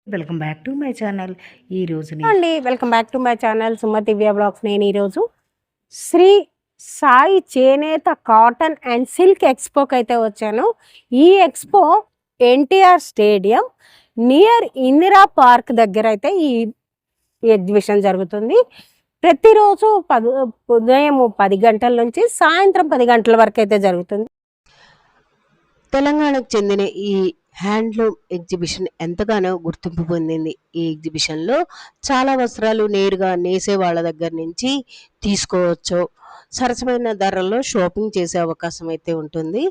Welcome back to my channel. ఈ రోజు అండి welcome back to my channel Sumathi Divya blogs. నేను ఈరోజు శ్రీ సాయి చేనేత కాటన్ అండ్ సిల్క్ ఎక్స్పోకి అయితే వచ్చాను. ఈ expo NTR stadium near Indira park దగ్గర అయితే ఈ ఎగ్జిబిషన్ జరుగుతుంది. ప్రతిరోజు ఉదయం 10 గంటల నుంచి సాయంత్రం 10 గంటల వరకు అయితే జరుగుతుంది. తెలంగాణకు చెందిన ఈ హ్యాండ్లూమ్ ఎగ్జిబిషన్ ఎంతగానో గుర్తింపు పొందింది. ఈ ఎగ్జిబిషన్లో చాలా వస్త్రాలు నేరుగా నేసే వాళ్ళ దగ్గర నుంచి తీసుకోవచ్చు. సరసమైన ధరల్లో షాపింగ్ చేసే అవకాశం అయితే ఉంటుంది.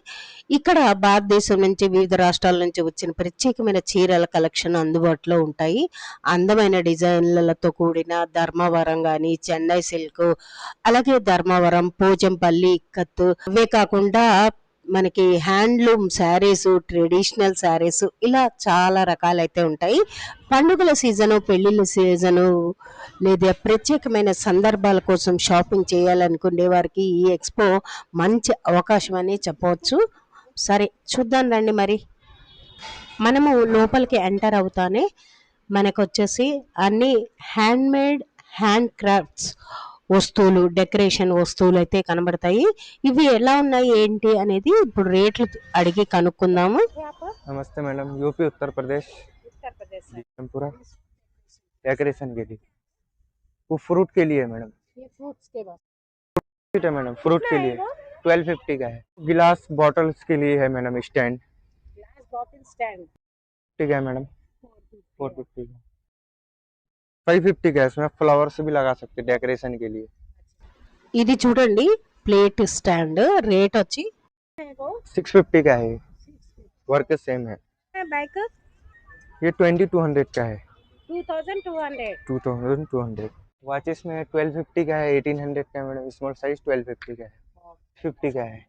ఇక్కడ భారతదేశం నుంచి వివిధ రాష్ట్రాల నుంచి వచ్చిన ప్రత్యేకమైన చీరల కలెక్షన్ అందుబాటులో ఉంటాయి. అందమైన డిజైన్లతో కూడిన ధర్మవరం కానీ చెన్నై సిల్క్, అలాగే ధర్మవరం, పోచంపల్లి ఇక్కత్, అవే కాకుండా మనకి హ్యాండ్లూమ్ శారీస్, ట్రెడిషనల్ శారీస్, ఇలా చాలా రకాలైతే ఉంటాయి. పండుగల సీజను, పెళ్లిళ్ళ సీజను లేదా ప్రత్యేకమైన సందర్భాల కోసం షాపింగ్ చేయాలనుకునే వారికి ఈ ఎక్స్పో మంచి అవకాశం అని చెప్పవచ్చు. సరే చూద్దాం రండి. మరి మనము లోపలికి ఎంటర్ అవుతానే మనకు వచ్చేసి అన్ని హ్యాండ్మేడ్, హ్యాండ్ క్రాఫ్ట్స్ వస్తువులు, డెకరేషన్ వస్తువులు అయితే కనబడతాయి. ఇవి ఎలా ఉన్నాయి ఏంటి అనేది ఇప్పుడు రేట్లు అడిగి కనుక్కుందాము. नमस्ते मैडम, यूपी उत्तर प्रदेश पूरा डेकोरेशन के लिए। वो फ्रूट के लिए है मैडम। ये फ्रूट्स के बाद है मैडम, फ्रूट के लिए 1250 का है। गिलास बॉटल्स के लिए है madam stand. Glass bottle stand ठीक है मैडम, 450 का। 550 का है, इसमें फ्लावर्स भी लगा सकते हैं डेकोरेशन के लिए। ఇది చూడండి ప్లేట్ స్టాండ్. రేట్ వచ్చి 650 का है, वर्क सेम है। बैक ये 2200 का है, 2200. 2200। वॉचेस में 1250 का है, 1800 का है मैडम। स्मॉल साइज 1250 का है, 50 का है।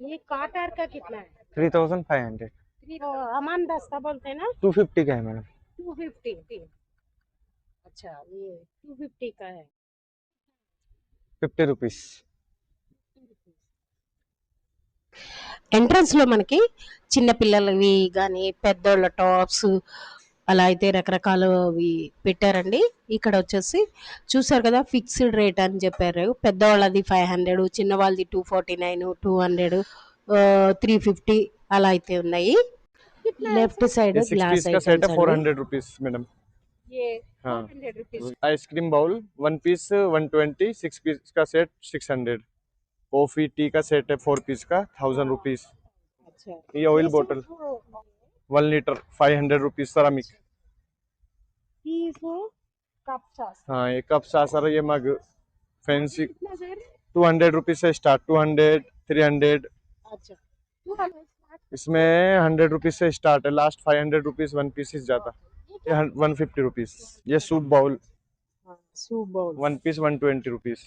ये काटर का कितना है? 3500। अमान दस्ता बोलते हैं ना. 250 का है मैडम। 250. अच्छा, ये 250 का है. 50 रुपीस। ఎంట్రన్స్ లో మనకి చిన్న పిల్లలవి కానీ పెద్దోళ్ళ టాప్స్ అలా అయితే రకరకాలవి పెట్టారండి. ఇక్కడ వచ్చేసి చూసారు కదా, ఫిక్స్డ్ రేట్ అని చెప్పారు. పెద్దవాళ్ళది 500, చిన్న వాళ్ళది 249, 200, 350 అలా అయితే ఉన్నాయి. లెఫ్ట్ సైడ్ గ్లాస్ का सेट है 400 रुपीस मैडम। ये हाँ। 400 रुपीस. आइसक्रीम बाउल 1 पीस 120, 6 पीस का सेट 600। कॉफी टी का सेट है 4 पीस का 1000 रुपीस। अच्छा, ये ऑयल बोतल 1 लीटर 500 रुपीस सेरामिक। कप सास. हाँ, ये कप सासर, ये मग फैंसी कितना सर? 200 रुपीस से स्टार्ट, 200, 300। अच्छा, 200 इसमें 100 रुपीस से स्टार्ट है, लास्ट 500 रुपीस 1 पीस जाता। ये 150 रुपीस। ये soup bowl soup bowl 1 piece 120 rupees.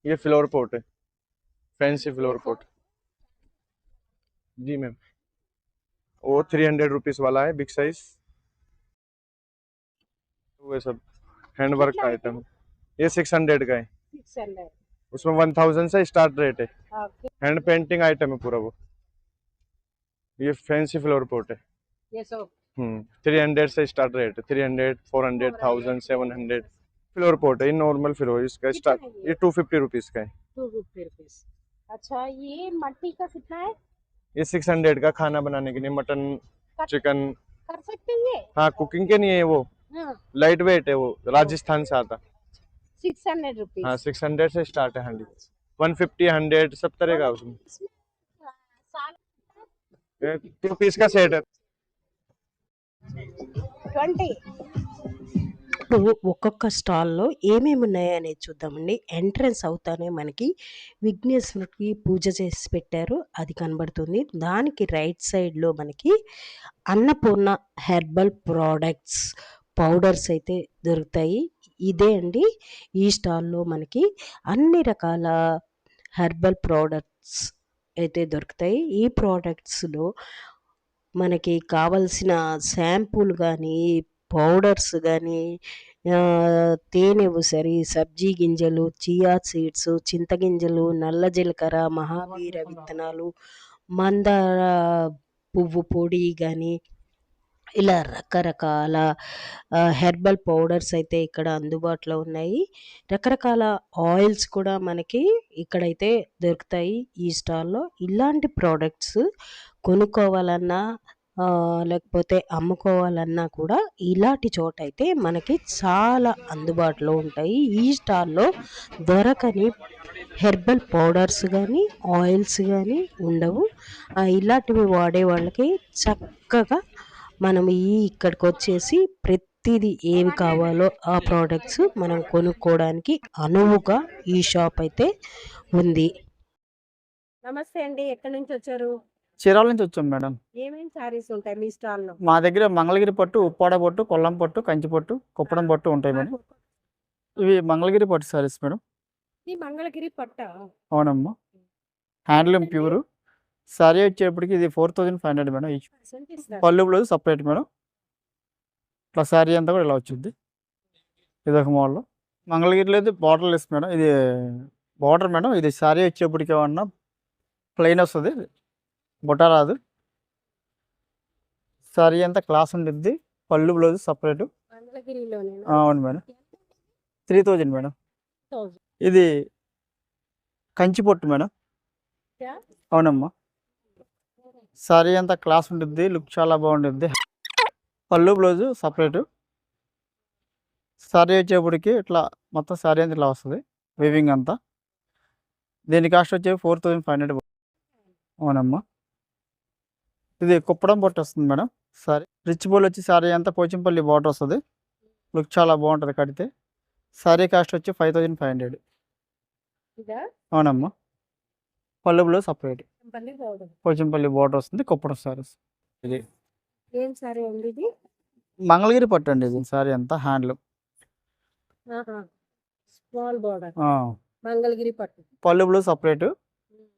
ये फ्लोर पोट है, फैंसी फ्लोर पोट। जी मैम, वो 300 रुपीस वाला है, बिग साइज। वो सब हैंडवर्क का आइटम। ये 600 का है, 600. उसमें 1000 से स्टार्ट रेट है। ओके, हैंड पेंटिंग आइटम है पूरा वो। ये फैंसी फ्लोर पोट है। ये सब 300 से स्टार्ट रेट है, 300, 400, 1000, 700। फ्लोर पोट है, ये नॉर्मल फ्लोर, इसका स्टार्ट कितना है ये 250 रुपीस का है। 250 रुपीस. अच्छा, ये मट्टी का कितना है? ये 600 का, खाना बनाने के लिए मटन, चिकन। कर सकते हैं ये? हाँ, कुकिंग के नहीं है वो, हाँ, लाइट वेट है वो, राजस्थान से आता। 600 रुपीस. हाँ, 600 से स्टार्ट है हांडी। 150, 100 सब तरह का उसमें। साल 2 पीस का सेट है। 20. ఒక్కొక్క స్టాల్లో ఏమేమి ఉన్నాయనేది చూద్దామండి. ఎంట్రన్స్ అవుతానే మనకి విఘ్నేశ్వరుడికి పూజ చేసి పెట్టారు, అది కనబడుతుంది. దానికి రైట్ సైడ్లో మనకి అన్నపూర్ణ హెర్బల్ ప్రోడక్ట్స్ పౌడర్స్ అయితే దొరుకుతాయి. ఇదే అండి ఈ స్టాల్లో మనకి అన్ని రకాల హెర్బల్ ప్రోడక్ట్స్ అయితే దొరుకుతాయి. ఈ ప్రోడక్ట్స్లో మనకి కావలసిన షాంపూలు కానీ, పౌడర్స్ కానీ, తేనె ఉసరి, సబ్జీ గింజలు, చియా సీడ్స్, చింతగింజలు, నల్ల జీలకర్ర, మహావీర విత్తనాలు, మందార పువ్వు పొడి కానీ, ఇలా రకరకాల హెర్బల్ పౌడర్స్ అయితే ఇక్కడ అందుబాటులో ఉన్నాయి. రకరకాల ఆయిల్స్ కూడా మనకి ఇక్కడైతే దొరుకుతాయి ఈ స్టాల్‌లో. ఇలాంటి ప్రొడక్ట్స్ కొనుక్కోవాలన్నా లేకపోతే అమ్ముకోవాలన్నా కూడా ఇలాంటి చోటైతే మనకి చాలా అందుబాటులో ఉంటాయి. ఈ స్టాల్‌లో దొరకని హెర్బల్ పౌడర్స్ గానీ, ఆయిల్స్ గానీ ఉండవు. ఇలాంటివి వాడే వాళ్ళకి చక్కగా మనం ఇక్కడికొచ్చేసి ప్రతిదీ ఏవి కావాలో ఆ ప్రొడక్ట్స్ మనం కొనుక్కోవడానికి అనువుగా ఈ షాప్ అయితే ఉంది. నమస్తే అండి. ఎక్కడి నుంచి వచ్చారు? చీరాల నుంచి వచ్చాం మేడం. ఏమేం సారీస్ ఉంటాయి మీ స్టాల్‌లో? మా దగ్గర మంగళగిరి పట్టు, ఉప్పాడ పట్టు, కొల్లం పట్టు, కంచి పట్టు, కుప్పడం పట్టు ఉంటాయి మేడం. ఇవి మంగళగిరి పట్టు సారీస్ మేడం. ఇది మంగళగిరి పట్టా? అవునమ్మా. Handloom pure. సారీ వచ్చేటప్పటికి ఇది 4500 మేడం ఈచ్. పర్సెంట్ ఇస్తారు. పళ్ళు బ్లౌజ్ సపరేట్ మేడం. ఇట్లా సారీ అంతా కూడా ఇలా వచ్చింది. ఇదొక మోడల్. మంగళగిరిలో అయితే బార్డర్ లెస్ మేడం. ఇది బార్డర్ మేడం. ఇది సారీ వచ్చేప్పటికి ఏమన్నా ప్లెయిన్ వస్తుంది, బుట్ట రాదు. సారీ అంతా క్లాస్ ఉండిద్ది. పళ్ళు బ్లౌజ్ సపరేట్. మంగళగిరిలోనేనా? అవును మేడం. 3000 మేడం. 1000. ఇది కంచి పట్టు మేడం. యా? అవునమ్మా. సారీ అంతా క్లాస్ ఉండిద్ది. లుక్ చాలా బాగుండిద్ది. పళ్ళు బ్లౌజ్ సపరేట్. సారీ వచ్చేప్పటికి ఇట్లా మొత్తం సారీ అంతా ఇట్లా వస్తుంది, వీవింగ్ అంతా. దీని కాస్ట్ వచ్చేసి 4500. అవునమ్మా. ఇది కుప్పడం పట్టు వస్తుంది మేడం. సారీ రిచ్ బోల్ వచ్చి సారీ అంతా పోచంపల్లి బార్డర్ వస్తుంది. లుక్ చాలా బాగుంటుంది కడితే. సారీ కాస్ట్ వచ్చి 5500. ఇదా? అవునమ్మా. పళ్ళు బ్లౌజ్ సపరేట్. పల్లి పౌడర్. పోచంపల్లి బార్డర్ వస్తుంది. కుప్పడం సారీస్. ఇది ఏం సారీ అండి ఇది? మంగళగిరి పట్టు అండి. ఇది సారీ అంతా హ్యాండ్లూమ్. ఆహా. Small border. ఆ, మంగళగిరి పట్టు. పళ్ళు బ్లౌజ్ సపరేట్.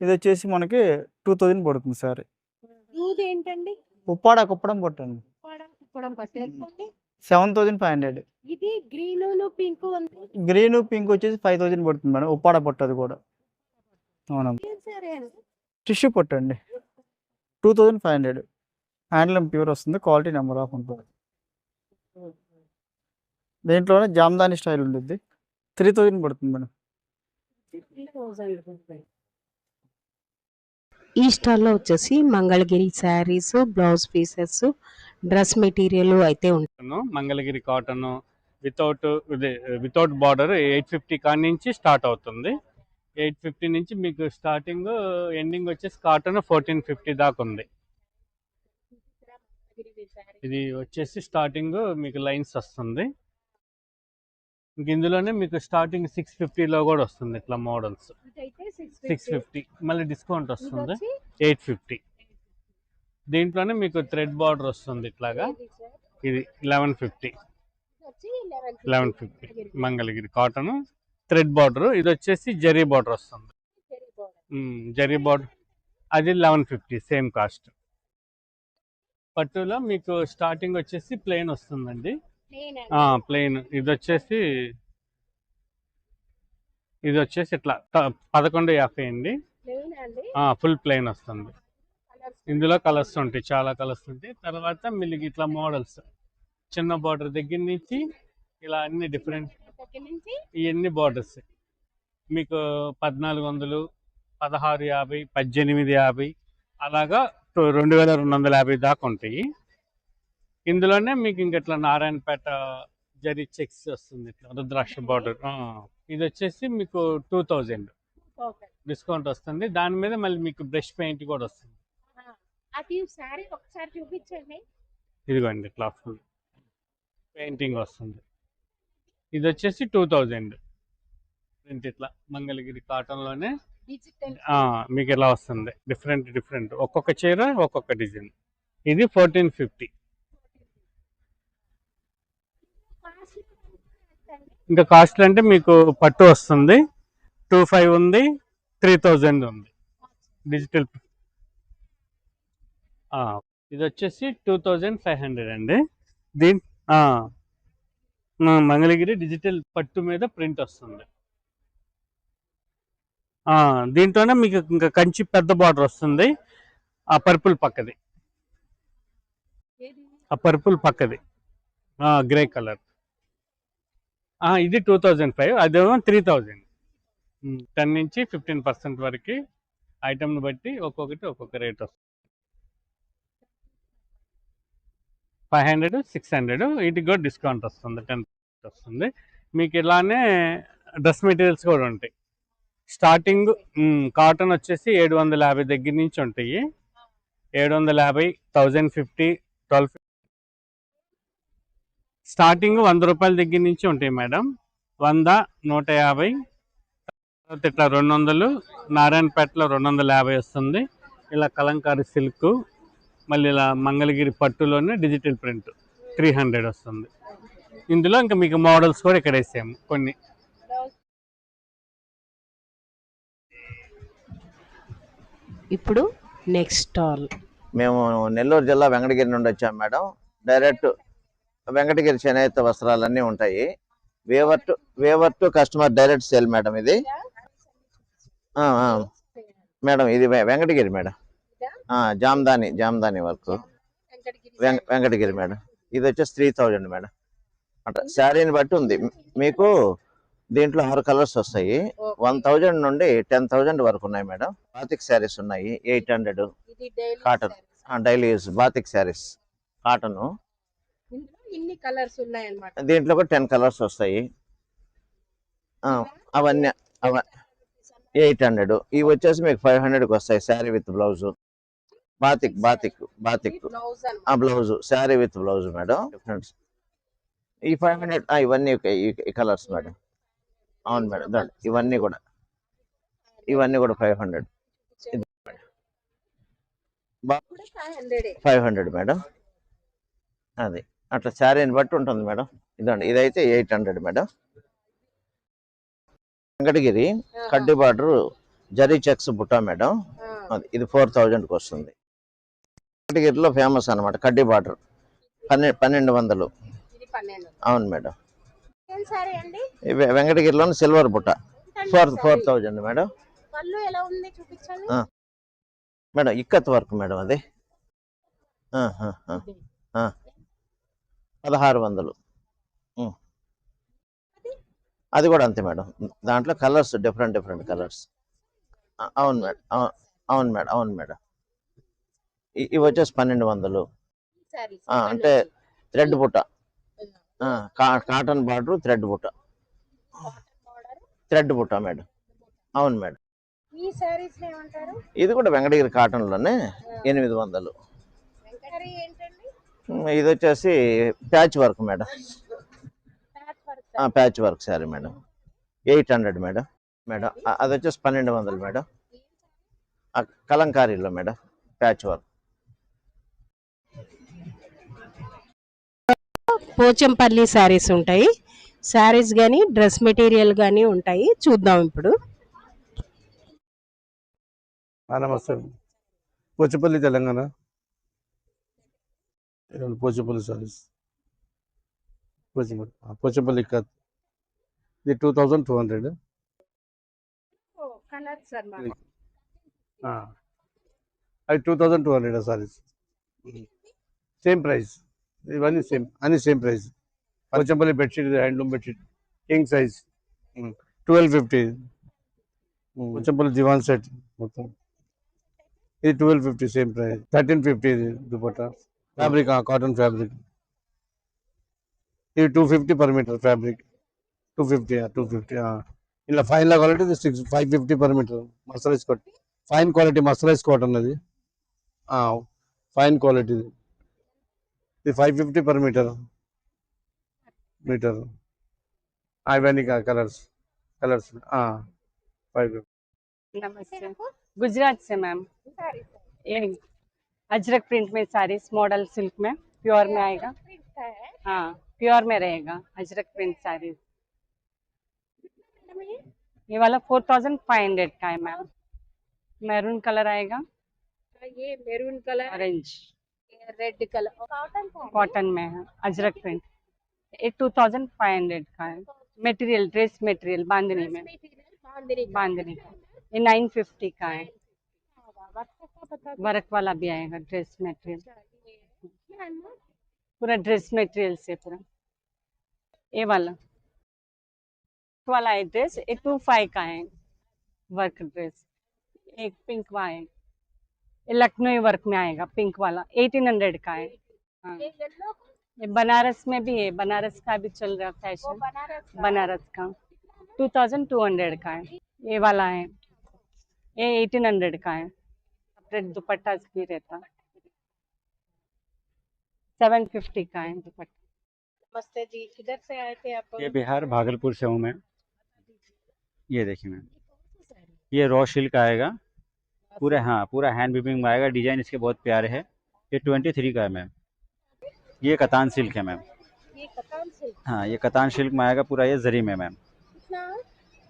ఇది వచ్చేసి మనకి 2000 పడుతుంది సారీ. ఇదేంటండి? ఉప్పాడ కుప్పడం పట్టు అండి. కుప్పడం పట్టు ఎంతండి? 7500. ఇది గ్రీను పింక్ ఉంది. గ్రీన్ పింక్ వచ్చేసి 5000 పడుతుంది మేడం. ఉప్పాడ పట్టు అది కూడా. అవునమ్మా. ఏం సారీ అండి? టిష్యూ పట్టు అండి. 2500. హ్యాండ్లూమ్ ప్యూర్ వస్తుంది. క్వాలిటీ నెంబర్ ఆఫ్ ఉంటుంది. దీంట్లోనే జామ్దాని స్టైల్ ఉంటుంది. 3000 పడుతుంది మేడం. 3000 రూపాయలు. ఈ స్టాల్‌లో వచ్చేసి Mangalagiri saris, blouse pieces, dress material అయితే ఉంటాయి. మంగళగిరి కాటన్ వితౌట్ బార్డర్ 850 కాడి నుంచి స్టార్ట్ అవుతుంది. 850 నుంచి మీకు స్టార్టింగ్ ఎండింగ్ వచ్చేసి కాటన్ 1450 దాకా ఉంది. ఇది వచ్చేసి స్టార్టింగ్ మీకు లైన్స్ వస్తుంది. ఇంక ఇందులోనే మీకు స్టార్టింగ్ 650లో కూడా వస్తుంది. ఇట్లా మోడల్స్ 650 మళ్ళీ డిస్కౌంట్ వస్తుంది 850. దీంట్లోనే మీకు థ్రెడ్ బార్డర్ వస్తుంది ఇట్లాగా. ఇది 1150. Mangalagiri cotton thread border. ఇది వచ్చేసి జరీ బార్డర్ వస్తుంది. జరీ బార్డర్ అది 1150 సేమ్ కాస్ట్. పట్టులో మీకు స్టార్టింగ్ వచ్చేసి ప్లెయిన్ వస్తుందండి. ప్లెయిన్. ఇది వచ్చేసి ఇట్లా 1150 అండి. ఫుల్ ప్లెయిన్ వస్తుంది. ఇందులో కలర్స్ ఉంటాయి, చాలా కలర్స్ ఉంటాయి. తర్వాత మీకు ఇట్లా మోడల్స్ చిన్న బార్డర్ దగ్గర నుంచి ఇలా అన్ని డిఫరెంట్ ఇవన్నీ బార్డర్స్ మీకు 1400, 1650, 1850 అలాగా 2250 దాకా ఉంటాయి. ఇందులోనే మీకు ఇంకట్లా నారాయణపేట జరీ చెక్స్ వస్తుంది. ఇట్లా రుద్రాక్ష బార్డర్. ఇది వచ్చేసి మీకు 2000 డిస్కౌంట్ వస్తుంది. దాని మీద మళ్ళీ మీకు బ్రష్ పెయింట్ కూడా వస్తుంది. అది సారీ ఒకసారి చూపించండి. ఇదిగోండి ఇట్లా ఫుల్ పెయింటింగ్ వస్తుంది. ఇది వచ్చేసి 2000 ప్రింట్. ఇట్లా మంగళగిరి కాటన్లోనే మీకు ఇలా వస్తుంది. డిఫరెంట్ ఒక్కొక్క చీర ఒక్కొక్క డిజైన్. ఇది 1450. ఇంకా కాస్ట్ అంటే మీకు పట్టు వస్తుంది 2500 ఉంది, 3000 ఉంది డిజిటల్. ఇది వచ్చేసి 2500 అండి. మంగళగిరి డిజిటల్ పట్టు మీద ప్రింట్ వస్తుంది. దీంట్లోనే మీకు ఇంకా కంచి పెద్ద బార్డర్ వస్తుంది. ఆ పర్పుల్ పక్కది ఆ పర్పుల్ పక్కది గ్రే కలర్. ఇది 2005, అదేమో 3000. 10 నుంచి 15% వరకు ఐటమ్ని బట్టి ఒక్కొక్క రేట్ వస్తుంది. 500, 600 వీటికి కూడా డిస్కౌంట్ వస్తుంది, 10% వస్తుంది. మీకు ఇలానే డ్రెస్ మెటీరియల్స్ కూడా ఉంటాయి. స్టార్టింగ్ కాటన్ వచ్చేసి 750 దగ్గర నుంచి ఉంటాయి. 750, 1050, 1250. స్టార్టింగ్ 100 రూపాయల దగ్గర నుంచి ఉంటాయి మేడం. 100, 150, తర్వాత ఇట్లా 200, నారాయణపేటలో 250 వస్తుంది. ఇలా కలంకారీ సిల్క్, మళ్ళీ ఇలా మంగళగిరి పట్టులోనే డిజిటల్ ప్రింట్ 300 వస్తుంది. ఇందులో ఇంకా మీకు మోడల్స్ కూడా ఇక్కడ వేసాము కొన్ని. ఇప్పుడు నెక్స్ట్ స్టాల్. మేము నెల్లూరు జిల్లా వెంకటగిరి నుండి వచ్చాం మేడం. డైరెక్ట్ వెంకటగిరి చేనేత వస్త్రాలన్నీ ఉంటాయి. Waiver to customer direct sale madam ఇది. మేడం ఇది Venkatagiri madam. Jamdani work Venkatagiri madam. ఇది వచ్చేసి 3000 మేడం. అంటే శారీని బట్టి ఉంది. మీకు దీంట్లో 6 కలర్స్ వస్తాయి. 1000 నుండి 10,000 వరకు ఉన్నాయి మేడం. బాతిక్ శారీస్ ఉన్నాయి 800 cotton, daily use batik saris cotton. ఇన్ని కలర్స్ ఉన్నాయి అన్నమాట. దీంట్లో కూడా 10 కలర్స్ వస్తాయి. అవన్నీ 800. ఇవి వచ్చేసి మీకు 500కి వస్తాయి sari with blouse. Batik blouse sari with blouse madam. Difference ఈ 500. ఇవన్నీ ఈ కలర్స్ మేడం. అవును మేడం. ఇవన్నీ కూడా 500. 500 మేడం. అది అట్లా శారీని బట్టి ఉంటుంది మేడం. ఇదైతే 800 మేడం. వెంకటగిరి కడ్డీ border zari checks Butta madam. ఇది 4000కి వస్తుంది. వెంకటగిరిలో ఫేమస్ అనమాట కడ్డీ బార్డర్. 1200. అవును మేడం. వెంకటగిరిలో సిల్వర్ బుట్ట 4000 madam. Madam ikat work madam. అది 1600. అది కూడా అంతే మేడం. దాంట్లో కలర్స్ డిఫరెంట్ కలర్స్. అవును మేడం. ఇవి వచ్చేసి 1200. అంటే థ్రెడ్ బుట్ట, కాటన్ బార్డర్ థ్రెడ్ బుట్ట మేడం. అవును మేడం. ఇది కూడా వెంకటగిరి కాటన్ లోనే 800. ఇది వచ్చేసి patch work madam. Patch work sari madam. 800 madam. అది వచ్చేసి 1200 మేడం. కలంకారీలో madam patch work. Pochampally saris ఉంటాయి. శారీస్ కానీ డ్రెస్ మెటీరియల్ కానీ ఉంటాయి. చూద్దాం ఇప్పుడు. నమస్తే. పోచంపల్లి తెలంగాణ. పోచంపల్లి సారీస్. పోచంపల్లి కత్. ఇది 2200. అది 2200 సారీస్. Same price. ఇవన్నీ same price. Pochampally bedsheet, handloom bedsheet, king size 1250. Pochampally divan set మొత్తం ఇది 1250 సేమ్ ప్రైస్. 1350 ఇది దుపట్టా. Fabric cotton fabric. ఇది 250 per meter ఫ్యాబ్రిక్. 250. ఇలా ఫైన్ లా quality 550 per meter. Mercerise cotton, fine quality mercerise cotton. అది ఫైన్ క్వాలిటీ. ఇది 550 per meter. ఇవన్నీ colours 550. नमस्ते, गुजरात से मैम। ये अजरक प्रिंट में साड़ीज मॉडल सिल्क में प्योर में आएगा। हाँ, प्योर में रहेगा अजरक प्रिंट साड़ीज। ये वाला 4500 का है मैम। मैरून कलर आएगा। ये maroon colour, orange, red colour, cotton में है अजरक प्रिंट। ये 2500 का है। मटेरियल ड्रेस मटेरियल बांधनी में, बांधनी का। ये 950 का है। वर्क वाला भी आएगा ड्रेस मटेरियल। पूरा ड्रेस मटेरियल से पूरा। ये वाला है ड्रेस, ये 25 का है वर्क ड्रेस। एक पिंक वहाँ है, ये लखनऊ वर्क में आएगा पिंक वाला, 1800 का है। हाँ, ये येलो ये बनारस में भी है, बनारस का भी चल रहा वो फैशन, बनारस बनारस का का 2200 का है। ये वाला है, ये 1800 का है। सेपरेट दुपट्टा भी रहता, 750 का है दुपट्टा। नमस्ते जी, किधर से आए थे आप? ये बिहार भागलपुर से हूँ मैं। ये देखिए मैम, ये रॉ सिल्क आएगा पूरा, हाँ पूरा हैंड वीविंग में आएगा। डिजाइन इसके बहुत प्यारे है। ये 23 का है मैम। ये कतान सिल्क है मैम। ये कतान सिल्क हाँ, ये कतान सिल्क में आएगा पूरा, ये जरी में मैम। कितना है?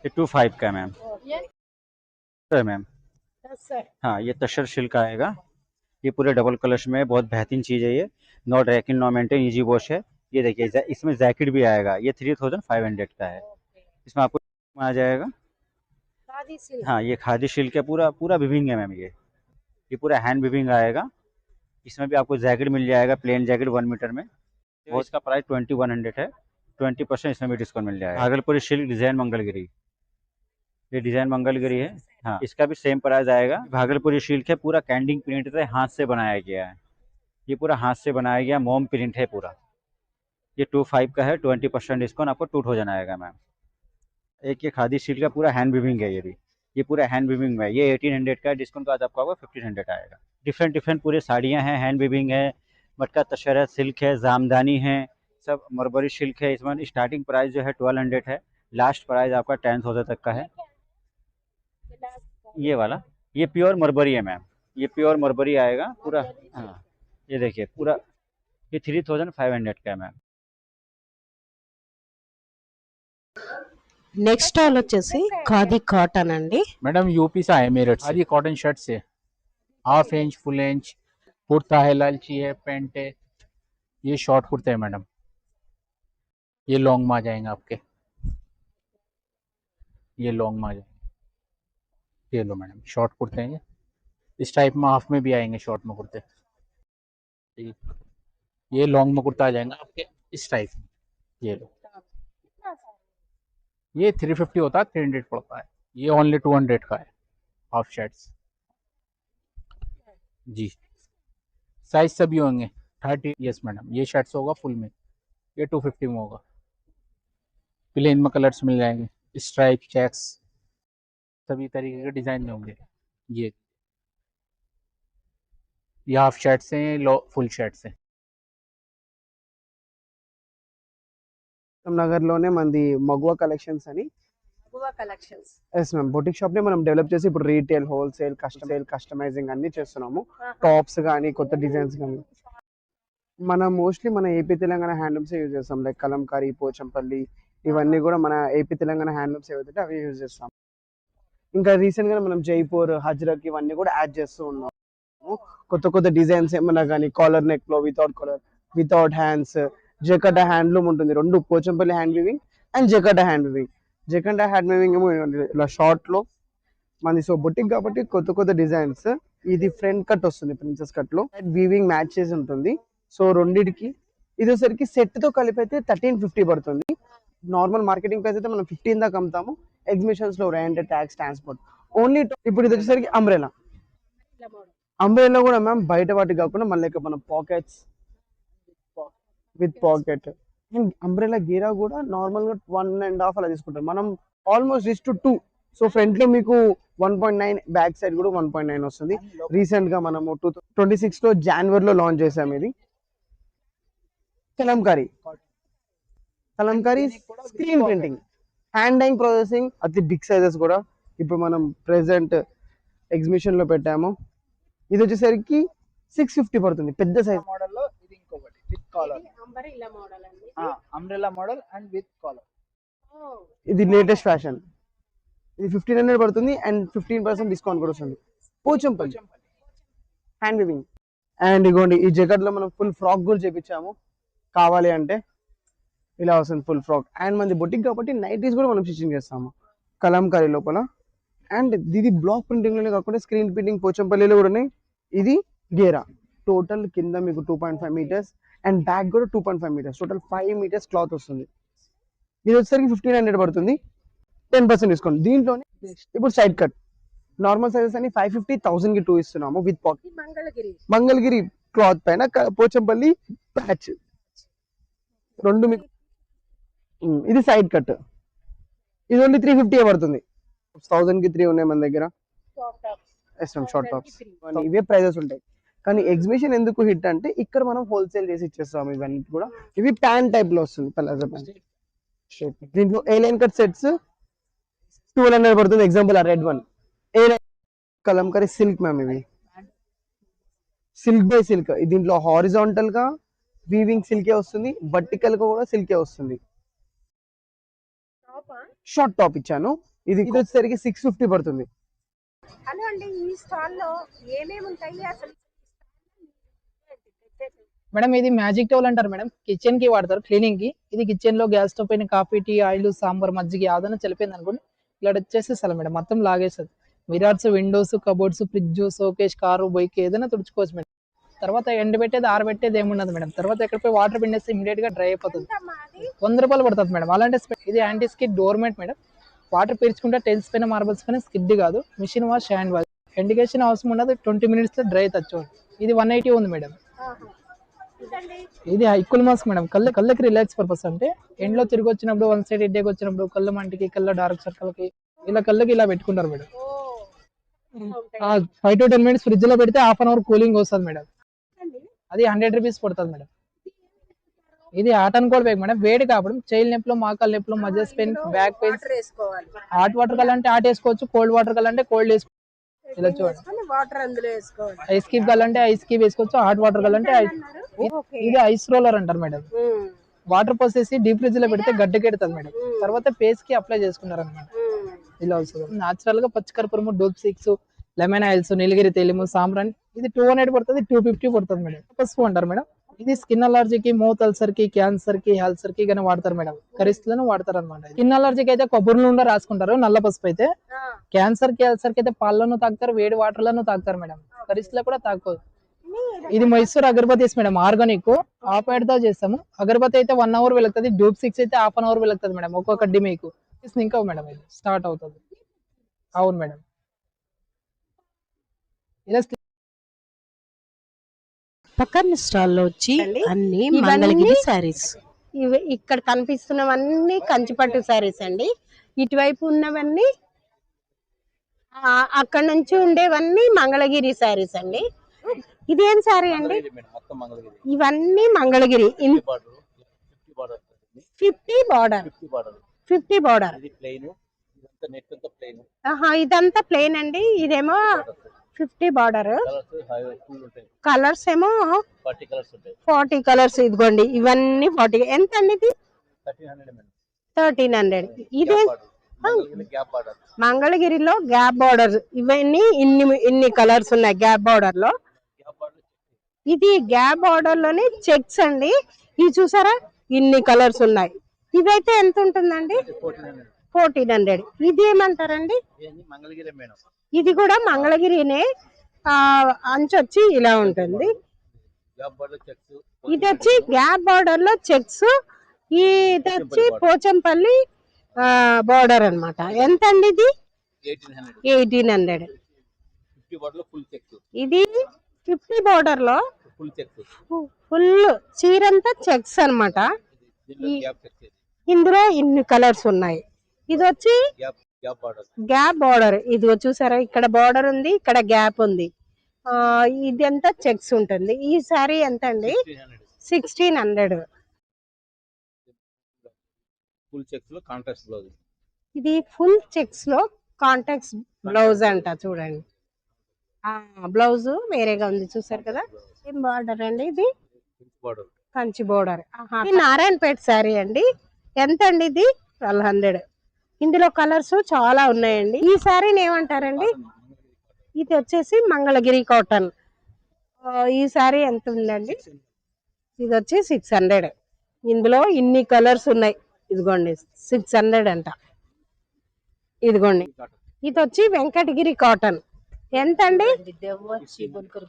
ये 25 का है मैम। ये है मैम। 10 है। हाँ, ये तसर सिल्क आएगा। ये पूरे डबल कलर्स में, बहुत बेहतरीन चीज़ है ये। नो ड्रैकिंग, नो मेंटेन, इजी वॉश है। ये देखिए इसमें जैकेट भी आएगा। ये 3500 का है। इसमें आपको आ जाएगा। खादी सिल्क। हाँ, ये खादी सिल्क है, पूरा पूरा विविंग है मैम। ये पूरा हैंड विविंग आएगा। इसमें भी आपको जैकेट मिल जाएगा, प्लेन जैकेट 1 मीटर में। वो इसका प्राइस 2100 है। 20% इसमें भी डिस्काउंट मिल जाएगा। भागलपुरी सिल्क डिजाइन मंगलगिरी, ये डिजाइन मंगलगिरी है। हाँ, इसका भी सेम प्राइस आएगा। भागलपुरी सिल्क है, पूरा कैंडिंग प्रिंट है, हाथ से बनाया गया है। ये पूरा हाथ से बनाया गया मोम प्रिंट है पूरा। ये 25 का है। 20% डिस्काउंट आपको 2000 आएगा मैम। एक ये खादी सिल्क का पूरा हैंड वीविंग है। ये पूरा हैंड वीविंग में है। ये 1800 का है। डिस्काउंट का आज आपको 1500 आएगा। डिफरेंट पूरे साड़ियाँ हैं, हैंड वीविंग है, मटका तशर है, सिल्क है, जामदानी है, सब मरबरी सिल्क है। इसमें स्टार्टिंग प्राइस जो है 1200 है। लास्ट प्राइस आपका 10,000 तक का है। ये वाला ये प्योर मरबरी है मैम। ये प्योर मरबरी आएगा पूरा। हाँ, ये देखिए पूरा, ये 3500 का है मैम। నెక్స్ట్ స్టాల్ వచ్చేసి ఖాదీ కాటన్ అండి. मैडम यूपी से आए मेरठ से। ये कॉटन शर्ट से half inch, full inch kurta है, लालची है, पैंट है। ये शॉर्ट कुर्ते है मैडम। ये लॉन्ग में आ जाएंगे आपके, ये लॉन्ग में आ जाएंगे। ये लो मैडम, शॉर्ट कुर्ते हैं ये। इस टाइप में हाफ में भी आएंगे शॉर्ट में कुर्ते। ये लॉन्ग में कुर्ता आ जाएगा आपके इस टाइप में। ये लो, ये 350 होता है, 300 पड़ता है। ये ओनली 200 का है हाफ शर्ट्स जी। साइज सभी होंगे 30। यस मैडम, ये शर्ट्स होगा फुल में, ये 250 में होगा। प्लेन में कलर्स मिल जाएंगे, स्ट्राइप, चेक्स, सभी तरीके के डिजाइन में होंगे। ये हाफ शर्ट्स हैं, लो फुल शर्ट्स हैं। నగర్లోనే మనది మగువ కలెక్షన్స్ అని. Maguva collections. Yes ma'am, boutique shop ని మనం డెవలప్ చేసి ఇప్పుడు రీటైల్, హోల్సేల్, కస్టమైజింగ్ అన్ని చేస్తున్నాము. టాప్స్ కానీ కొత్త డిజైన్స్ కానీ మనం మోస్ట్లీ మన ఏపీ తెలంగాణ హ్యాండ్లూమ్స్ యూజ్ చేస్తాం. లైక్ కలంకారీ, పోచంపల్లి, ఇవన్నీ కూడా మన ఏపీ తెలంగాణ హ్యాండ్లూమ్స్ ఏవైతే అవి యూజ్ చేస్తాం. ఇంకా రీసెంట్ గా మనం జైపూర్, హజ్రక్ ఇవన్నీ కూడా యాడ్ చేస్తూ ఉన్నాము. కొత్త డిజైన్స్ ఏమన్నా కానీ కాలర్ నెక్ లో, వితౌట్ కాలర్, వితౌట్ హ్యాండ్స్, జకట హ్యాండ్లూమ్ ఉంటుంది. రెండు పోచంపల్లి హ్యాండ్ వీవింగ్ అండ్ జకట హ్యాండ్ వీవింగ్. జకట హ్యాండ్ వీవింగ్ ఏమో ఇలా షార్ట్ లో మనది. సో బొటిక్ కాబట్టి కొత్త డిజైన్స్. ఇది ఫ్రంట్ కట్ వస్తుంది, ప్రిన్సెస్ కట్ లో వీవింగ్ మ్యాచ్ చేసి ఉంటుంది. సో రెండిటికి ఇది వచ్చరికి సెట్ తో కలిపి అయితే 1350 పడుతుంది. నార్మల్ మార్కెటింగ్ ప్రైస్ అయితే మనం 15 దాకా అమ్ముతాము. ఎగ్జిబిషన్స్ లో రెంట్, ట్యాక్స్, ట్రాన్స్పోర్ట్ ఓన్లీ. ఇప్పుడు ఇది వచ్చేసరికి అంబ్రెలా. అంబ్రెలా కూడా మ్యామ్ బయట వాటికి కాకుండా మళ్ళీ మన pockets with pocket. And umbrella గేరా కూడా నార్మల్ గా 1.5 అలా తీసుకుంటారు. మనం almost reach to 2. So front లో మీకు 1.9, బ్యాక్ సైడ్ కూడా 1.9 వస్తుంది. రీసెంట్ గా మనము 2026 లో జనవరిలో లాంచ్ చేసాం. ఇది Kalamkari screen printing, hand dyeing processing, అతి బిగ్ సైజెస్ కూడా ఇప్పుడు మనం ప్రెసెంట్ ఎగ్జిబిషన్ లో పెట్టాము. ఇది వచ్చేసరికి 650 పడుతుంది, పెద్ద సైజ్ మోడల్లో. ఇది ఇంకొకటి విత్ కాలర్, అంబ్రెల్లా మోడల్ అండి. Umbrella model and with collar. ఇది లేటెస్ట్ ఫ్యాషన్. ఇది 1500 పడుతుంది అండ్ 15% డిస్కౌంట్ కూడా వస్తుంది. Pochampally hand weaving. అండ్ ఇగోండి, ఈ జకెట్ లో మనం ఫుల్ ఫ్రాక్ కూడా చేపించాము. కావాలి అంటే ఇలా వస్తుంది ఫుల్ ఫ్రాక్. అండ్ మనది బొటిక్ కాబట్టి నైటీస్ కూడా మనం స్టిచ్చింగ్ చేస్తాము కలంకారీ లోపల. అండ్ ఇది బ్లాక్ ప్రింటింగ్ లోనే కాకుండా స్క్రీన్ ప్రింటింగ్ పోచంపల్లిలో కూడా ఉన్నాయి. ఇది గేరా. టోటల్ కింద మీకు 2.5 meters అండ్ బ్యాక్ కూడా 2.5 మీటర్స్, టోటల్ 5 మీటర్స్ క్లాత్ వస్తుంది. ఇది వచ్చేసరికి 1500 పడుతుంది, 10% డిస్కౌంట్. దీంట్లోనే ఇప్పుడు సైడ్ కట్ నార్మల్ సైజెస్ అని 550,000 కి 2 ఇస్తున్నాము with pocket. Mangalagiri Mangalagiri cloth పైన పోచంపల్లి ప్యాచ్ రెండు మీకు. ఇది సైడ్ కట్, ఇది ఓన్లీ 350 పడుతుంది. 1000 కి 3 ఉన్నాయి మన దగ్గర. షార్ట్ టాప్స్ ఇవే ప్రైజెస్ ఉంటాయి. కానీ ఎగ్జిబిషన్ ఎందుకు హిట్ అంటే ఇక్కడ మనం హోల్సేల్ చేసి ఇచ్చేస్తాం ఇవన్నీ కూడా. ఇవి ప్యాంట్ టైప్ లో వస్తుంది, పలాజో ప్యాంట్. దీంట్లో ఏలైన్ కట్ సెట్స్ 1200 పడుతుంది. ఎగ్జాంపుల్ ఆ red one Kalamkari silk ma'am, ఇవి సిల్క్ బై సిల్క్. దీంట్లో హారిజాంటల్ గా వీవింగ్ సిల్కే వస్తుంది, వర్టికల్ గా కూడా సిల్కే వస్తుంది. షార్ట్ టాప్ ఇచ్చాను, ఇది వచ్చేసరికి 650 పడుతుంది. హలో అండి, ఈ స్టాల్ లో ఏమేమి ఉంటాయి అసలు? మేడం ఇది మ్యాజిక్ టవల్ అంటారు మేడం, కిచెన్ కి వాడతారు క్లీనింగ్ కి. ఇది కిచెన్ లో గ్యాస్ స్టవ్ పైన కాఫీ, టీ, ఆయిల్, సాంబార్, మజ్జిగ ఏదైనా చలిపోయింది అనుకోండి ఇలా వచ్చేసేసాలి మేడం, మొత్తం లాగేస్తుంది. Mirrors, windows, cupboards, fridge, showcase, car, bike ఏదైనా తుడుచుకోవచ్చు మేడం. తర్వాత ఎండబెట్టేది ఆరబెట్టేది ఏముండదు మేడం. తర్వాత ఎక్కడ పోయి వాటర్ పిండేస్తే ఇమీడియట్ గా డ్రై అయిపోతుంది. 100 రూపాయలు పడుతుంది మేడం. అలాంటి ఇది anti skid doormat madam, water పీల్చుకుంటే టైల్స్ పైన, మార్బల్స్ పైన స్కిడ్ కాదు. మిషన్ వాష్, హ్యాండ్ వాష్, ఎండికేషన్ అవసరం ఉండదు. 20 minutes లో డ్రై తచ్చు. ఇది 180 ఉంది మేడం. ఇది హైకుల్ మాస్క్ మేడం, కళ్ళకి రిలాక్స్ పర్పస్. అంటే ఎండ్లో తిరిగి వచ్చినప్పుడు, వన్ సైడ్ హెడ్ఏక్ వచ్చినప్పుడు, కళ్ళ మంటికి, కళ్ళ డార్క్ సర్కిల్ కి ఇలా కళ్ళకి ఇలా పెట్టుకుంటారు మేడం. 5 to 10 minutes ఫ్రిడ్జ్ లో పెడితే హాఫ్ అన్ అవర్ కూలింగ్ వస్తుంది మేడం. అది 100 రూపీస్ పడుతుంది మేడం. ఇది hot and cold bag madam, వేడి కావడం, చైల్డ్ నొప్పులు, మోకాళ్ళ నొప్పులు, muscles pain, back pain. Hot water కావాలంటే హాట్ వేసుకోవచ్చు, కోల్డ్ వాటర్ కావాలంటే కోల్డ్ వేసుకోవచ్చు. ఇలా చూడండి, వాటర్ అందులో వేసుకోవాలి. ఐస్ క్యూబ్ కావాలంటే ఐస్ క్యూబ్ వేసుకోవచ్చు, హాట్ వాటర్ కావాలంటే ఇది ఐస్ రోలర్ అంటారు మేడం. వాటర్ పోసేసి డీప్ ఫ్రిడ్జ్ లో పెడితే గడ్డకెడుతుంది మేడం. తర్వాత ఫేస్ కి అప్లై చేసుకున్నారు అనమాట. ఇలా వస్తుంది. నాచురల్ గా పచ్చికర్పూరము, డోప్ సిక్స్, లెమన్ ఆయిల్స్, నీలగిరి తేలిము, సాంబ్రాన్. ఇది 200 పడుతుంది, 250 పడుతుంది మేడం. పసుపు అంటారు మేడం. ఇది స్కిన్ అలర్జీకి, మౌత్ అల్సర్ కి, క్యాన్సర్ కి, హెల్సర్ కి గానీ వాడతారు మేడం. కరిస్తులను వాడతారు అనమాట. స్కిన్ అలర్జీకి అయితే కొబ్బరి నూనె రాసుకుంటారు, నల్ల పసుపు అయితే. క్యాన్సర్ కి, హెల్సర్ కి అయితే పాలను తాగుతారు, వేడి వాటర్ లను తాగుతారు మేడం. కరిస్తులో కూడా తాగుకోవచ్చు. ఇది మైసూర్ అగరబత్తి మేడం, ఆర్గానిక్ ఆపాడ్ తో చేస్తాము. అగరబత్తి అయితే 1 hour వెలుగుతుంది, డూప్ సిక్స్ అయితే హాఫ్ అన్ అవర్ వెలుగుతుంది మేడం. ఒక్కొక్కటి మీకు ఇంకా మేడం ఇది స్టార్ట్ అవుతుంది. అవును మేడం. ఇలా పక్కన స్టాల్లో వచ్చి అన్ని మంగళగిరి సారీస్. ఇవి ఇక్కడ కనిపిస్తున్నవన్నీ కంచిపట్టు సారీస్ అండి. ఇటువైపు ఉన్నవన్నీ అక్కడ నుంచి ఉండేవన్నీ మంగళగిరి సారీస్ అండి. ఇదేం సారీ అండి? ఇవన్నీ మంగళగిరి. 50 బార్డర్. ఇదంతా ప్లెయిన్ అండి. ఇదేమో 50 బార్డర్. కలర్స్ ఏమో 40 కలర్స్. ఇదిగోండి ఇవన్నీ 40. ఎంత అండి ఇది? 1300. ఇదే మంగళగిరిలో గ్యాప్ బార్డర్. ఇవన్నీ ఇన్ని కలర్స్ ఉన్నాయి గ్యాప్ బార్డర్ లో. ఇది గ్యాప్ బార్డర్ లోనే చెక్స్ అండి. ఇది చూసారా, ఇన్ని కలర్స్ ఉన్నాయి. ఇదైతే ఎంత ఉంటుందండి? 1400. ఇది ఏమంటారండి? ఇది కూడా మంగళగిరినే. అంచు వచ్చి ఇలా ఉంటుంది. ఇది వచ్చి గ్యాప్ బార్డర్ లో చెక్స్. ఇది వచ్చి పోచంపల్లి బార్డర్ అన్నమాట. ఎంత అండి ఇది? 1800. ఇది 50 బార్డర్ లో ఫుల్ చీరంతా చెక్స్ అన్నమాట. ఇందులో ఇన్ని కలర్స్ ఉన్నాయి. ఇది వచ్చి గ్యాప్ బార్డర్. ఇది చూసారా, ఇక్కడ బార్డర్ ఉంది, ఇక్కడ గ్యాప్ ఉంది. ఇది అంతా చెక్స్ ఉంటుంది. ఈ సారీ ఎంత అండి? 1600. ఇది ఫుల్ చెక్స్ లో కాంట్రాక్ట్ బ్లౌజ్ అంట. చూడండి, బ్లౌజ్ వేరేగా ఉంది. చూసారు కదా, ఏం బార్డర్ అండి ఇది? కంచి బార్డర్. నారాయణపేట సారీ అండి. ఎంత అండి ఇది? 1200. ఇందులో కలర్స్ చాలా ఉన్నాయండి. ఈ సారీని ఏమంటారండి? ఇది వచ్చేసి మంగళగిరి కాటన్. ఈ సారీ ఎంత ఉందండి? ఇది వచ్చి 600. ఇందులో ఇన్ని కలర్స్ ఉన్నాయి. ఇదిగోండి 600 అంట. ఇదిగోండి, ఇది వచ్చి వెంకటగిరి కాటన్. ఎంత అండి? దెవ్వొచ్చి బొలికరు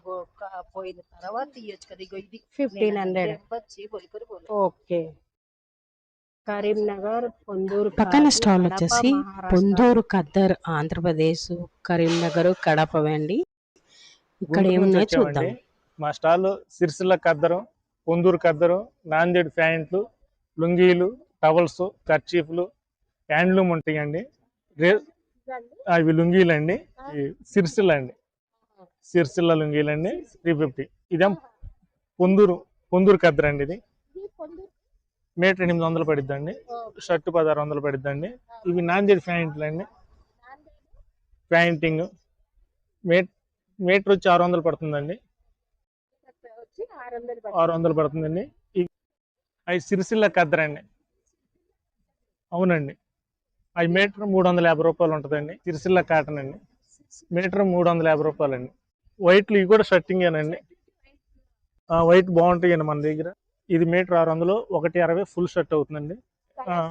పోయిన తర్వాత ఇయ్యొచ్చు కదా, ఇగో ఇది 1500. దెవ్వొచ్చి బొలికరు పోలేదు. ఓకే. కరీంనగర్ పొందూరు పక్కన కాజీ, స్టాల్ కడప వచ్చేసి మహారాష్ట్ర. పొందూరు ఖద్దర్ ఆంధ్రప్రదేశ్, కరీంనగర్, కడప అండి. ఇక్కడ గుంటూరు నుంచి ఏమున్నాయో వచ్చామండి. చూద్దాం. మా స్టాల్ సిరిసిల్ల కద్దరం, పొందూరు కద్దరం, నాందేడ్ ప్యాంట్లు, లుంగీలు, టవల్స్, కర్చీఫ్లు, హ్యాండ్లూమ్ ఉంటాయండి. ఇవి లుంగీలు అండి. సిరిసిల్ల అండి, సిరిసిల్ల లుంగీలు అండి 350. ఇదేం పొందూరు కద్దరు అండి. ఇది మీటర్ 800 పడిద్దండి. షర్టు 1600 పడిద్దండి. ఇవి నాందేడ్ ప్యాంట్లు అండి. ప్యాంటింగ్ మీటర్ వచ్చి 600 పడుతుందండి. 600 పడుతుందండి. అవి సిరిసిల్ల కద్దరండి. అవునండి, అవి మీటర్ 350 రూపాయలు ఉంటుందండి. సిరిసిల్ల కాటన్ అండి. మీటర్ 350 రూపాయలండి. వైట్లు ఇవి కూడా షర్టింగేనండి. వైట్ బాగుంటాయండి మన దగ్గర. ఇది మీటర్ 600, 160 ఫుల్ షర్ట్ అవుతుందండి.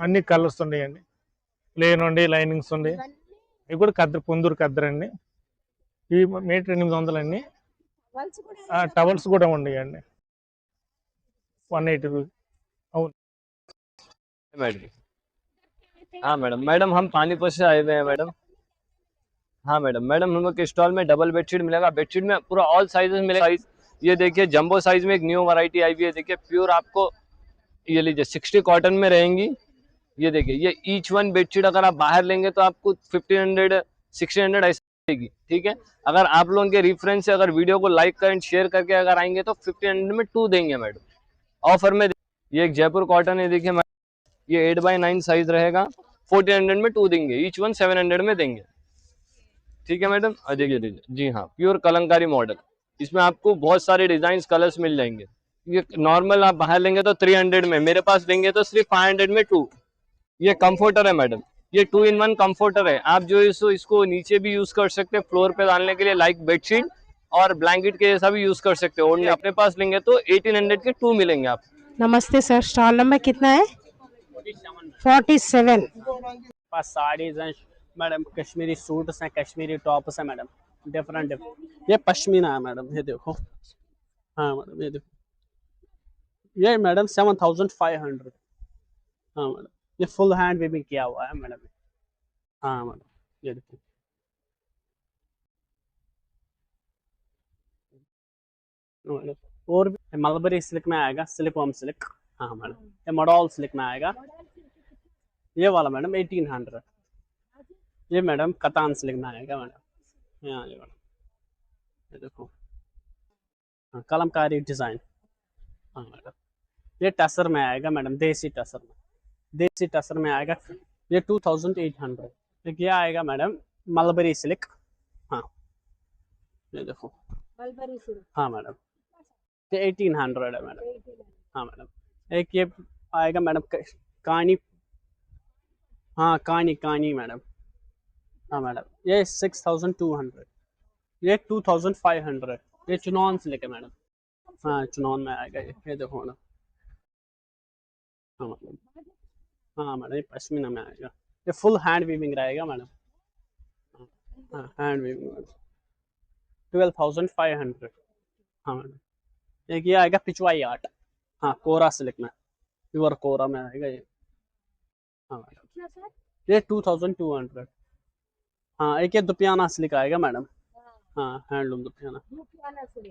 అన్ని కలర్స్ ఉన్నాయండి. ప్లేన్ ఉండి, లైనింగ్స్ ఉండి. ఇవి కూడా పొందూరు కద్దరండి. ఇవి మీటర్ 800 అండి. టవల్స్ కూడా ఉన్నాయండి 180 రూపీస్. అవును मैडम। हाँ मैडम, हम पानीपत से आए हुए हैं मैडम। हाँ मैडम हम लोग के स्टॉल में डबल बेडशीट मिलेगा। बेडशीट में पूरा ऑल साइजेस मिलेगा। साइज ये देखिए, जंबो साइज में एक न्यू वैरायटी आई हुई है। देखिए प्योर आपको ये लीजिए 60 कॉटन में रहेंगी। ये देखिए, ये ईच वन बेडशीट अगर आप बाहर लेंगे तो आपको 1500 1600 ऐसे देगी। ठीक है, अगर आप लोगों के रेफरेंस से अगर वीडियो को लाइक करें, शेयर करके अगर आएंगे तो 1500 में 2 देंगे मैडम ऑफर में। ये एक जयपुर कॉटन है, देखिए ये 8x9 साइज रहेगा। 1400 में 2 देंगे, ईच वन 700 में देंगे। ठीक है मैडम। देखिए जी हाँ, प्योर कलंकारी मॉडल। इसमें आपको बहुत सारे डिजाइन कलर्स मिल जाएंगे। ये नॉर्मल आप बाहर लेंगे तो 300 में, मेरे पास लेंगे तो सिर्फ 500 में 2। ये कंफर्टर है मैडम, ये 2-in-1 कंफर्टर है। आप जो इसको नीचे भी यूज कर सकते हैं, फ्लोर पे डालने के लिए, लाइक बेडशीट और ब्लैंकेट के जैसा भी यूज कर सकते हो। और अपने पास लेंगे तो 1800 के 2 मिलेंगे आप। नमस्ते सर, स्टॉल नंबर कितना है? 47। पास साड़ीज हैं मैडम, कश्मीरी सूट्स हैं, कश्मीरी टॉप्स हैं मैडम, डिफरेंट। ये पश्मीना है मैडम, ये देखो। हाँ मैडम, ये देखो, ये मैडम 7500। हाँ मैडम, ये फुल हैंड वीविंग किया हुआ है मैडम। हाँ मैडम, ये देखो। और भी मलबरी सिल्क में आएगा, सिल्क वम सिल्क। हाँ मैडम, ये मॉडल सिल्क में आएगा। ये वाला मैडम 1800। ये मैडम कतान सिल्क में आएगा मैडम। यहाँ ये मैडम, ये देखो, हाँ कलमकारी डिजाइन। हाँ मैडम, ये टसर में आएगा मैडम, देसी टसर में। देसी टसर में आएगा, ये 2800। एक ये आएगा मैडम मलबरी सिल्क। हाँ ये देखो, मलबरी सिल्क। हाँ मैडम, ये 1800 है मैडम। हाँ मैडम, एक ये आएगा मैडम कानी। हाँ कानी मैडम। हाँ मैडम, ये 6200। ये 2500। ये चुनौन से लेके मैडम। हाँ चुनौन में आएगा ये देखो मैडम। हाँ मैडम, हाँ मैडम, ये पश्मीना में आएगा। ये फुल हैंड वीविंग रहेगा मैडम। हाँ हैंड वीविंग मैडम, 12500। हाँ मैडम, एक ये आएगा पिचवाई आर्ट। हाँ कोरा सिल्क में, प्योर कोरा में आएगा ये। हाँ मैडम, ये 2200। हाँ एक ये दुपियाना सिल्क आएगा मैडम। हाँ हैंडलूम दुपियाना।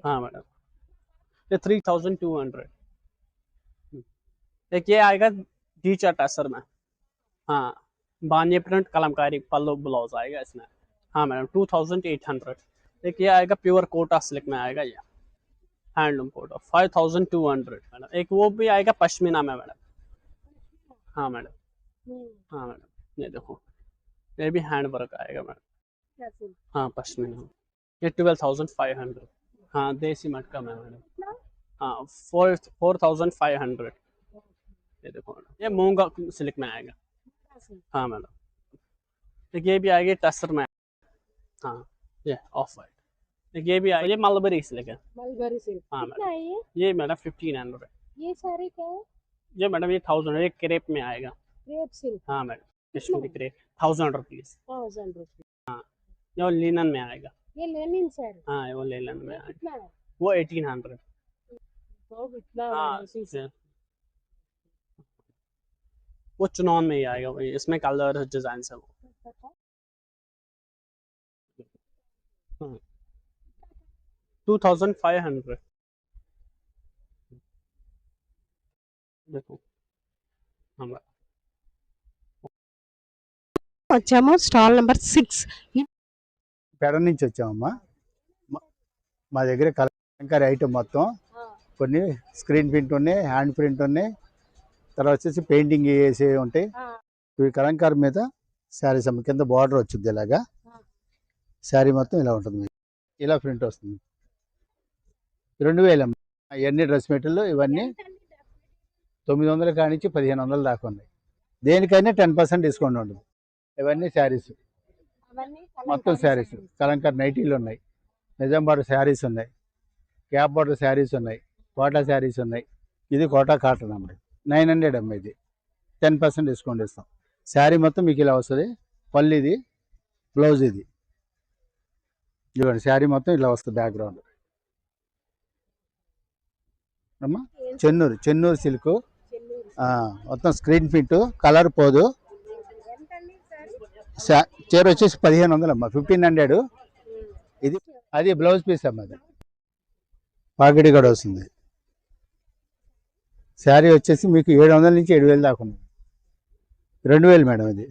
हाँ मैडम, ये 3200। एक ये आएगा डीचा टसर में। हाँ बानिया प्रिंट कलमकारी पल्लू ब्लाउज आएगा इसमें। हाँ मैडम, 2800। एक ये आएगा प्योर कोटा सिल्क में आएगा, ये हैंडलूम कोटा 5200 मैडम। एक वो भी आएगा पश्मीना में मैडम। हाँ मैडम, हाँ मैडम, ये देखो, ये भी हैंड वर्क आएगा मैडम। हाँ पश्मीना, ये 12500। हाँ देसी मटका में मैडम। हाँ 4500। ये देखो मैडम, ये मूंगा सिल्क में आएगा। हाँ मैडम, एक ये भी आएगी टसर में। हाँ ये ऑफ वाइट। एक ये भी आएगी, ये मलबरी सिल्क है। Mulberry silk. हाँ मैडम, ये मैडम 1500। ये सारी क्या है? ये मैडम ये 1000। ये क्रेप में आएगा। Crepe silk. हाँ madam, Kashmiri crepe 1000 rupees. 1000 rupees. हाँ ये लिनन में आएगा। ये लेनिन सर हाँ वो ले लेना मैं कितना है वो 1800 तो कितना हाँ वो चुनाव में ही आएगा वही, इसमें कलर डिजाइन सब 2500 देखो हमारा వచ్చాము స్టాల్ నెంబర్ 6 పెడ నుంచి వచ్చామమ్మా. మా దగ్గర కలంకారీ ఐటమ్ మొత్తం కొన్ని స్క్రీన్ ప్రింట్ ఉన్నాయి, హ్యాండ్ ప్రింట్ ఉన్నాయి, తర్వాత వచ్చేసి పెయింటింగ్ వేసి ఉంటాయి. ఇవి కలంకారీ మీద శారీస్ అమ్మ కింద బార్డర్ వచ్చింది ఇలాగా. శారీ మొత్తం ఇలా ఉంటుంది మీకు. ఇలా ప్రింట్ వస్తుంది. 2000 అమ్మ. ఇవన్నీ డ్రెస్ మెటీరియల్ ఇవన్నీ 900 కానించి 1500 దాకా ఉన్నాయి. దేనికైనా 10% డిస్కౌంట్ ఉంటుంది. ఇవన్నీ శారీస్ మొత్తం శారీస్. కలంకారీ నైటీలు ఉన్నాయి, నిజాం బార్డర్ శారీస్ ఉన్నాయి, క్యాప్ బార్డర్ శారీస్ ఉన్నాయి, కోటా శారీస్ ఉన్నాయి. ఇది కోటా కాటన్ అమ్మ. 900 అమ్మ. ఇది 10% డిస్కౌంట్ ఇస్తాం. శారీ మొత్తం మీకు ఇలా వస్తుంది. పళ్ళు ఇది, బ్లౌజ్ ఇది. ఇదిగోండి శారీ మొత్తం ఇలా వస్తుంది. బ్యాక్గ్రౌండ్ అమ్మా చెన్నూరు సిల్క్ మొత్తం స్క్రీన్ ప్రింట్, కలర్ పోదు. చీర వచ్చేసి 1500 అమ్మ. 1500. ఇది అది బ్లౌజ్ పీస్ అమ్మ. అది పాకెట్ కూడా వస్తుంది. శారీ వచ్చేసి మీకు 700 నుంచి 7000 దాకా ఉంది. 2000 మేడం. ఇది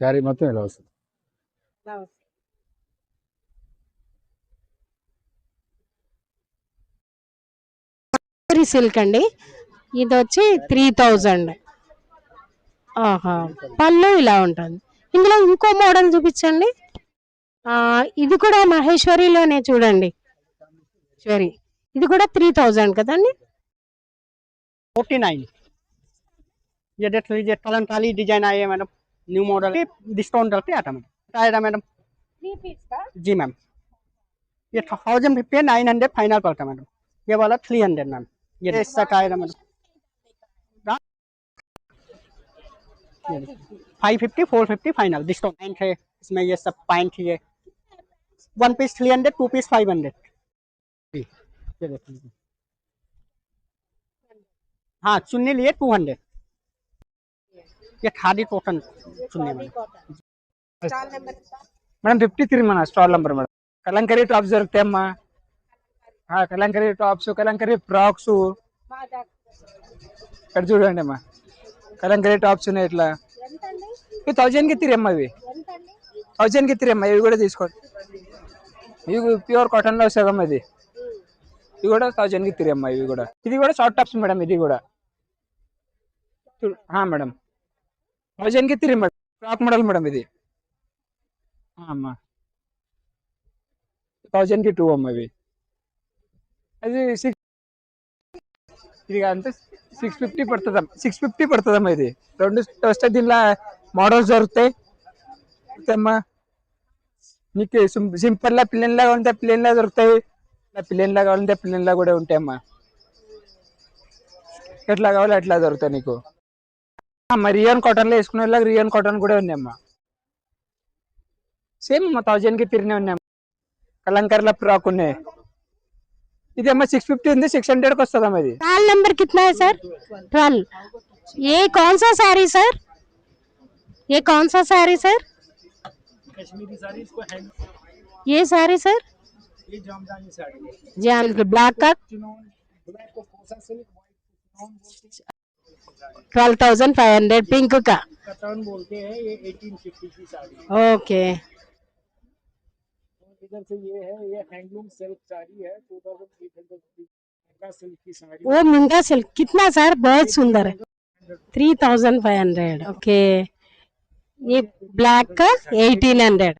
శారీ మొత్తం ఇలా వస్తుంది. సిల్క్ అండి. ఇది వచ్చి 3000. ఆహా, పళ్ళు ఇలా ఉంటుంది. ఇందులో ఇంకో మోడల్ చూపించండి. ఇది కూడా మహేశ్వరిలోనే చూడండి. ఇది కూడా 3000 కదండి. 49 ये देख लीजिए कलंकारी डिजाइन आई है मैडम, न्यू मॉडल डिस्काउंट करके आता मैडम आएगा मैडम 3 पीस का जी मैम. ये 1050 900 फाइनल पड़ता मैडम. ये वाला 300 मैम. ये इसका आएगा मैडम 550 450 फाइनल डिस्काउंट है इसमें. ये सब पॉइंट है. 1 पीस 300, 2 पीस 500. ये देख लीजिए. हाँ चुन्नी लिए 200. ये खादी कॉटन चुन्नी మేడం 53 మన stall number madam. Kalamkari tops దొరుకుతాయమ్మా. కలంకరీ టాప్స్, కలంకరీ ఫ్రాక్స్ ఇక్కడ చూడండి అమ్మా. కలంకరీ టాప్స్ ఉన్నాయి ఇట్లా. ఇవి 1000కి 3 అమ్మ. ఇవి 1000కి 3 అమ్మ. ఇవి కూడా తీసుకోండి. ఇవి ప్యూర్ కాటన్ లో సగం. ఇది కూడా 1000కి 3 అమ్మ. ఇవి కూడా. ఇది కూడా షార్ట్ టాప్స్ మేడం. ఇది కూడా మేడం 1000కి 3 మేడం. ఫ్రాక్ మోడల్ మేడం ఇది అమ్మా. 1000కి 2 అమ్మ. ఇవి అది 6 ఇది అంతే 650 పడుతుందమ్మా. 650 పడుతుందమ్మా. ఇది 2 వస్తే దీనిలో మోడల్స్ దొరుకుతాయి అమ్మా. మీకు సింపుల్లా ప్లేన్లాగా ఉంటే ప్లేన్లా దొరుకుతాయి, ప్లేన్లా కావాలంటే ప్లేన్లా కూడా ఉంటాయమ్మా. ఎట్లా కావాలి అట్లా దొరుకుతాయి నీకు అమ్మా. రియాన్ కాటన్లో వేసుకునే వాళ్ళకి రియాన్ కాటన్ కూడా ఉన్నాయమ్మా. సేమ్ అమ్మా 1000కి 3 ఉన్నాయమ్మా. కలంకారీలో ఫ్రాక్ ఉన్నాయి. ఇది అమ్మా 650 ఉంది. 600కి వస్తుందమ్మా. ఇది स्टॉल नंबर कितना है सर? 12. ये कौन सा साड़ी सर? ये कौन सा साड़ी सर? कश्मीरी साड़ी इसको हैंड ये साड़ी सर ये जामदानी साड़ी है. जान ब्लैक का ब्लैक को कोसा सिल्क, व्हाइट 12,500 पिंक का. कतरन बोलते हैं. ये 1850 की साड़ी है. ओके. इधर से ये है, ये हैंडलूम सिल्क साड़ी है 2850 का सिल्क की साड़ी. वो मुंगा सिल्क कितना सर? बहुत सुंदर है. 3,500. ओके. ये ब्लैक का 1800.